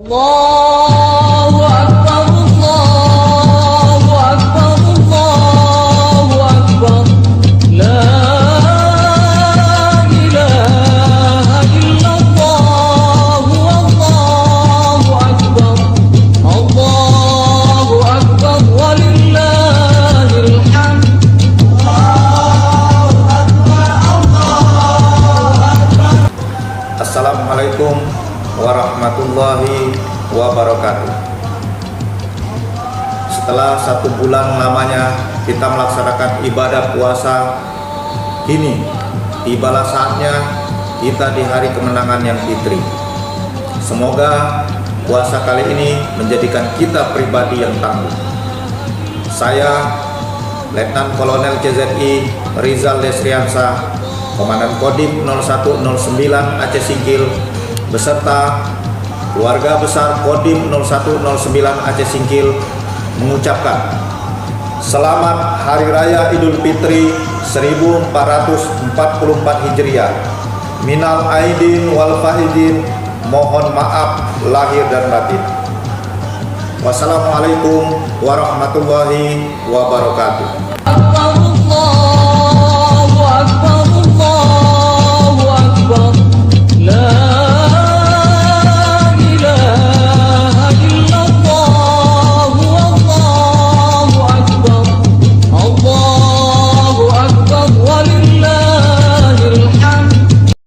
Allahu Akbar, Allahu Akbar, Allahu Akbar. La ilaha illallah, Allahu Akbar. Allahu Akbar, walillahil hamd. Assalamualaikum warahmatullahi wabarakatuh. Setelah 1 bulan lamanya kita melaksanakan ibadah puasa, kini tibalah saatnya kita di hari kemenangan yang fitri. Semoga puasa kali ini menjadikan kita pribadi yang tangguh. Saya Letnan Kolonel CZI Rizal Desriansah, Komandan Kodim 0109 Aceh Singkil, beserta keluarga besar Kodim 0109 Aceh Singkil mengucapkan Selamat Hari Raya Idul Fitri 1444 Hijriah. Minal aidin wal faizin, mohon maaf lahir dan batin. Wassalamualaikum warahmatullahi wabarakatuh.